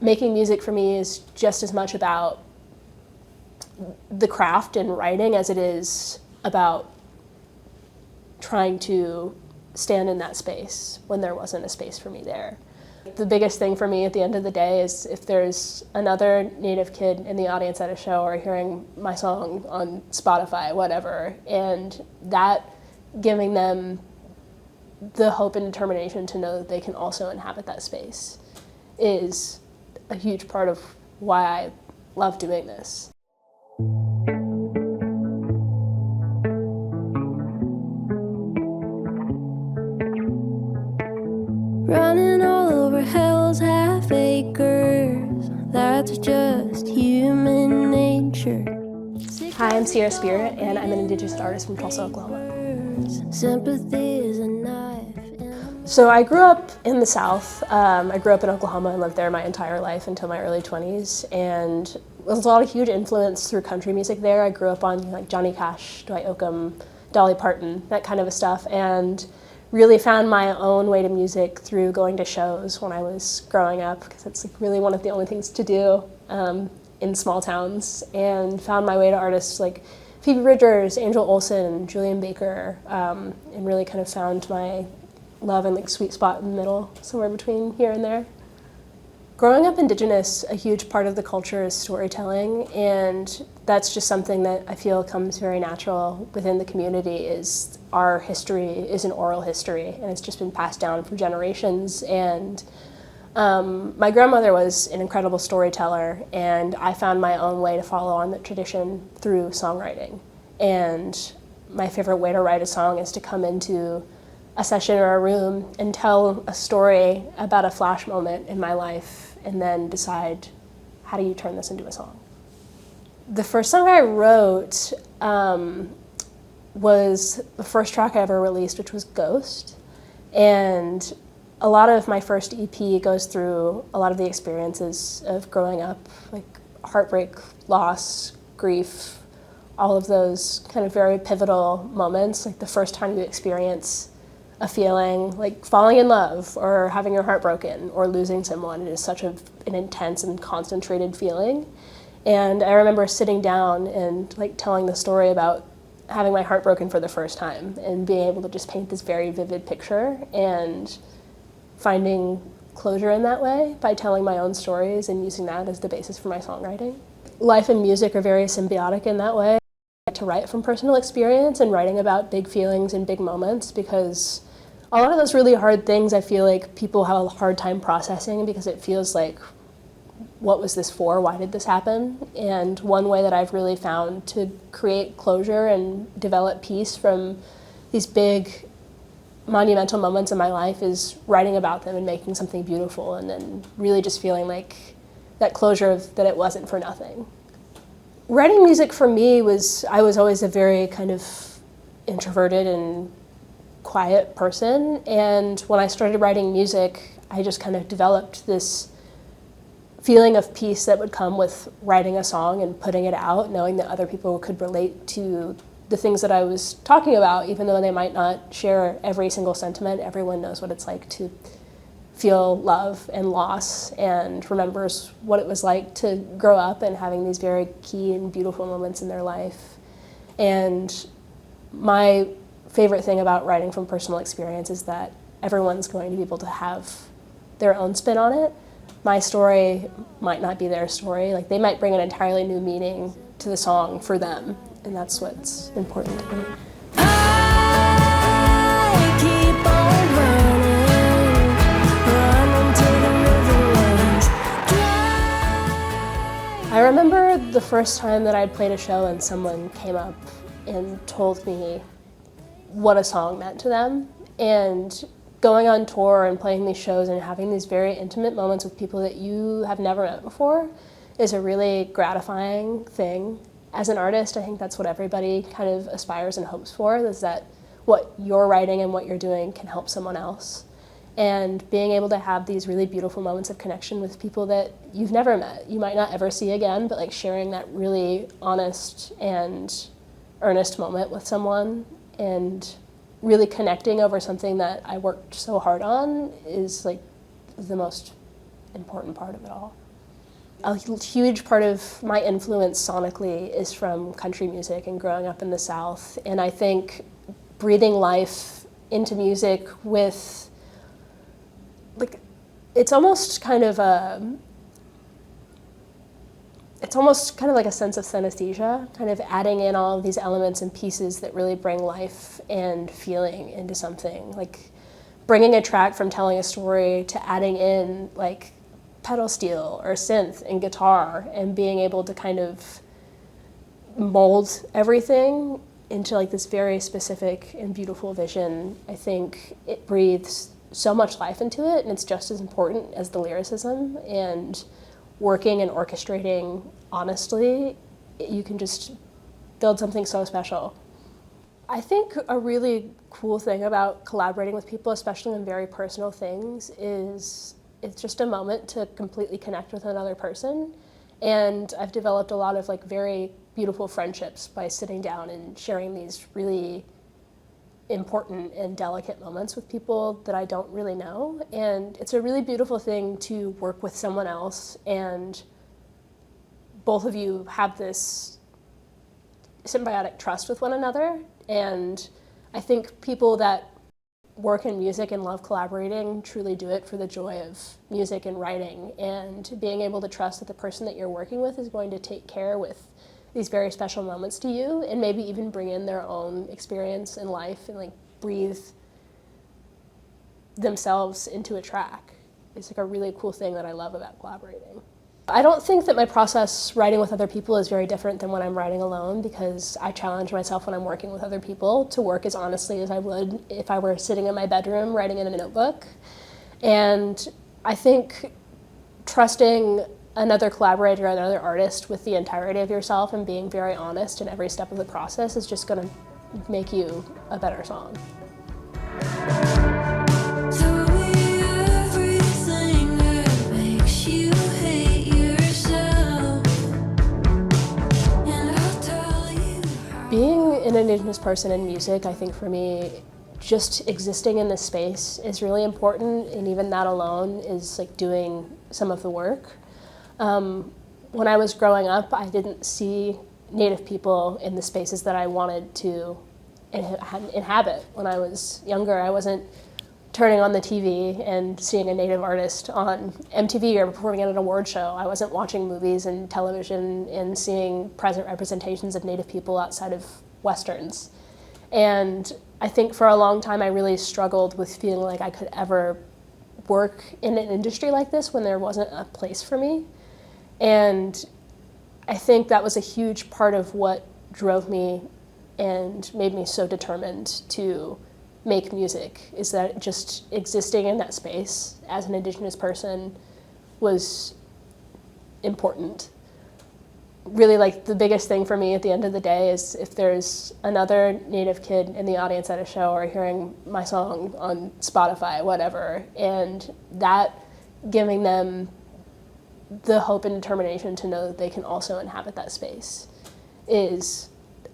making music for me is just as much about the craft and writing as it is about trying to stand in that space when there wasn't a space for me there. The biggest thing for me at the end of the day is if there's another Native kid in the audience at a show or hearing my song on Spotify, whatever, and that giving them the hope and determination to know that they can also inhabit that space is a huge part of why I love doing this. Running all over hell's half acres, that's just human nature. Hi, I'm Sierra Spirit, and I'm an Indigenous artist from Tulsa, Oklahoma. Sympathy is a knife. So I grew up in the South. I grew up in Oklahoma and lived there my entire life until my early 20s, and there's a lot of huge influence through country music there. I grew up on like Johnny Cash, Dwight Yoakam, Dolly Parton, that kind of stuff, and really found my own way to music through going to shows when I was growing up, because it's like really one of the only things to do in small towns, and found my way to artists like Phoebe Bridgers, Angel Olsen, Julian Baker, and really kind of found my love and like sweet spot in the middle, somewhere between here and there. Growing up Indigenous, a huge part of the culture is storytelling, and that's just something that I feel comes very natural within the community. Is our history is an oral history, and it's just been passed down for generations. And my grandmother was an incredible storyteller, and I found my own way to follow on that tradition through songwriting. And my favorite way to write a song is to come into a session or a room and tell a story about a flash moment in my life, and then decide, how do you turn this into a song? The first song I wrote was the first track I ever released, which was Ghost. And a lot of my first EP goes through a lot of the experiences of growing up, like heartbreak, loss, grief, all of those kind of very pivotal moments, like the first time you experience a feeling like falling in love or having your heart broken or losing someone. It is such an intense and concentrated feeling. And I remember sitting down and like telling the story about having my heart broken for the first time and being able to just paint this very vivid picture and finding closure in that way by telling my own stories and using that as the basis for my songwriting. Life and music are very symbiotic in that way. I like to write from personal experience and writing about big feelings and big moments, because a lot of those really hard things I feel like people have a hard time processing, because it feels like, what was this for? Why did this happen? And one way that I've really found to create closure and develop peace from these big monumental moments in my life is writing about them and making something beautiful, and then really just feeling like that closure of that it wasn't for nothing. Writing music for me I was always a very kind of introverted and quiet person, and when I started writing music, I just kind of developed this feeling of peace that would come with writing a song and putting it out, knowing that other people could relate to the things that I was talking about, even though they might not share every single sentiment. Everyone knows what it's like to feel love and loss and remembers what it was like to grow up and having these very key and beautiful moments in their life. And my favorite thing about writing from personal experience is that everyone's going to be able to have their own spin on it. My story might not be their story. Like, they might bring an entirely new meaning to the song for them, and that's what's important to me. I keep on running till the river runs dry. I remember the first time that I'd played a show and someone came up and told me what a song meant to them, and going on tour and playing these shows and having these very intimate moments with people that you have never met before is a really gratifying thing. As an artist, I think that's what everybody kind of aspires and hopes for, is that what you're writing and what you're doing can help someone else. And being able to have these really beautiful moments of connection with people that you've never met, you might not ever see again, but like sharing that really honest and earnest moment with someone and really connecting over something that I worked so hard on is like the most important part of it all. A huge part of my influence sonically is from country music and growing up in the South. And I think breathing life into music with, like, it's almost kind of like a sense of synesthesia, kind of adding in all of these elements and pieces that really bring life and feeling into something. Like bringing a track from telling a story to adding in like pedal steel or synth and guitar and being able to kind of mold everything into like this very specific and beautiful vision. I think it breathes so much life into it, and it's just as important as the lyricism. And working and orchestrating honestly, you can just build something so special. I think a really cool thing about collaborating with people, especially in very personal things, is it's just a moment to completely connect with another person. And I've developed a lot of like very beautiful friendships by sitting down and sharing these really important and delicate moments with people that I don't really know. And it's a really beautiful thing to work with someone else and both of you have this symbiotic trust with one another. And I think people that work in music and love collaborating truly do it for the joy of music and writing, and being able to trust that the person that you're working with is going to take care with these very special moments to you, and maybe even bring in their own experience in life and like breathe themselves into a track. It's like a really cool thing that I love about collaborating. I don't think that my process writing with other people is very different than when I'm writing alone, because I challenge myself when I'm working with other people to work as honestly as I would if I were sitting in my bedroom writing in a notebook. And I think trusting another collaborator, another artist with the entirety of yourself and being very honest in every step of the process is just going to make you a better song. Being an Indigenous person in music, I think for me, just existing in this space is really important, and even that alone is like doing some of the work. When I was growing up, I didn't see Native people in the spaces that I wanted to inhabit. When I was younger, I wasn't turning on the TV and seeing a Native artist on MTV or performing at an award show. I wasn't watching movies and television and seeing present representations of Native people outside of Westerns. And I think for a long time I really struggled with feeling like I could ever work in an industry like this when there wasn't a place for me. And I think that was a huge part of what drove me and made me so determined to make music, is that just existing in that space as an Indigenous person was important. Really, like, the biggest thing for me at the end of the day is if there's another Native kid in the audience at a show or hearing my song on Spotify, whatever, and that giving them the hope and determination to know that they can also inhabit that space is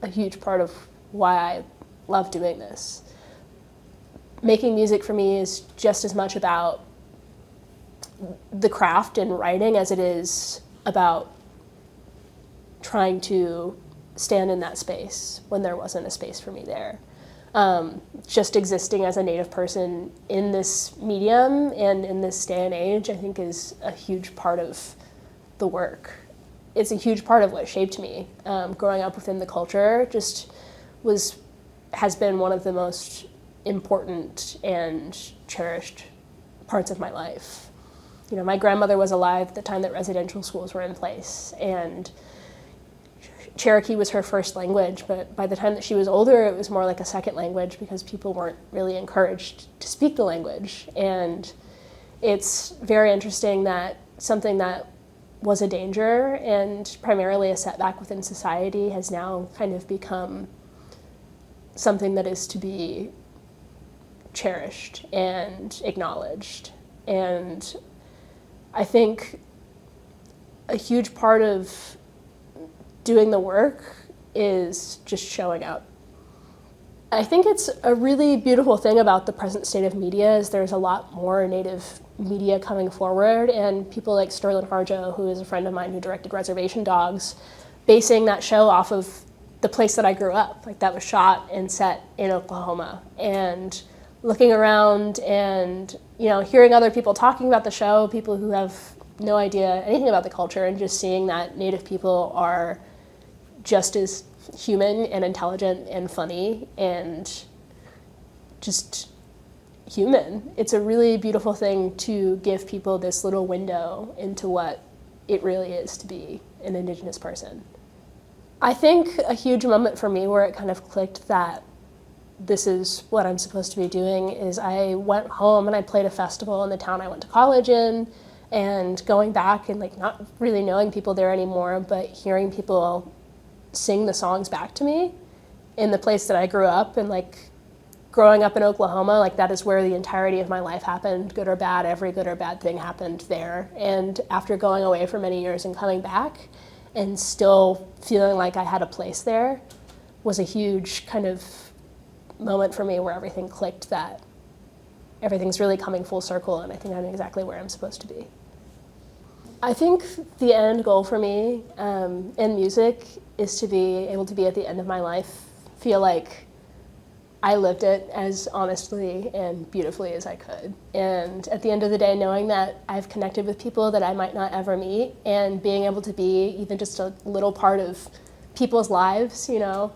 a huge part of why I love doing this. Making music for me is just as much about the craft and writing as it is about trying to stand in that space when there wasn't a space for me there. Just existing as a Native person in this medium and in this day and age, I think, is a huge part of the work. It's a huge part of what shaped me. Growing up within the culture has been one of the most important and cherished parts of my life. You know, my grandmother was alive at the time that residential schools were in place, and Cherokee was her first language, but by the time that she was older, it was more like a second language because people weren't really encouraged to speak the language. And it's very interesting that something that was a danger and primarily a setback within society has now kind of become something that is to be cherished and acknowledged. And I think a huge part of doing the work is just showing up. I think it's a really beautiful thing about the present state of media is there's a lot more Native media coming forward, and people like Sterling Harjo, who is a friend of mine who directed Reservation Dogs, basing that show off of the place that I grew up, like that was shot and set in Oklahoma. And looking around and, you know, hearing other people talking about the show, people who have no idea anything about the culture, and just seeing that Native people are just as human and intelligent and funny and just human. It's a really beautiful thing to give people this little window into what it really is to be an Indigenous person. I think a huge moment for me where it kind of clicked that this is what I'm supposed to be doing is I went home and I played a festival in the town I went to college in, and going back and like not really knowing people there anymore, but hearing people sing the songs back to me in the place that I grew up, and like growing up in Oklahoma, like that is where the entirety of my life happened, good or bad. Every good or bad thing happened there. And after going away for many years and coming back and still feeling like I had a place there was a huge kind of moment for me where everything clicked, that everything's really coming full circle, and I think I'm exactly where I'm supposed to be. I think the end goal for me in music is to be able to be at the end of my life, feel like I lived it as honestly and beautifully as I could. And at the end of the day, knowing that I've connected with people that I might not ever meet, and being able to be even just a little part of people's lives, you know,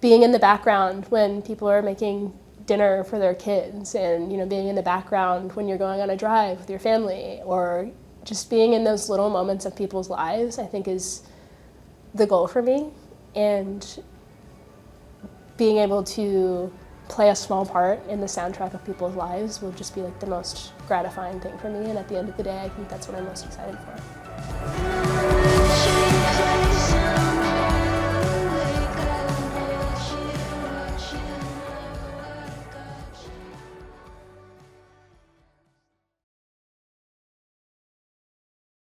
being in the background when people are making dinner for their kids, and, you know, being in the background when you're going on a drive with your family, or just being in those little moments of people's lives, I think is the goal for me. And being able to play a small part in the soundtrack of people's lives will just be like the most gratifying thing for me, and at the end of the day, I think that's what I'm most excited for.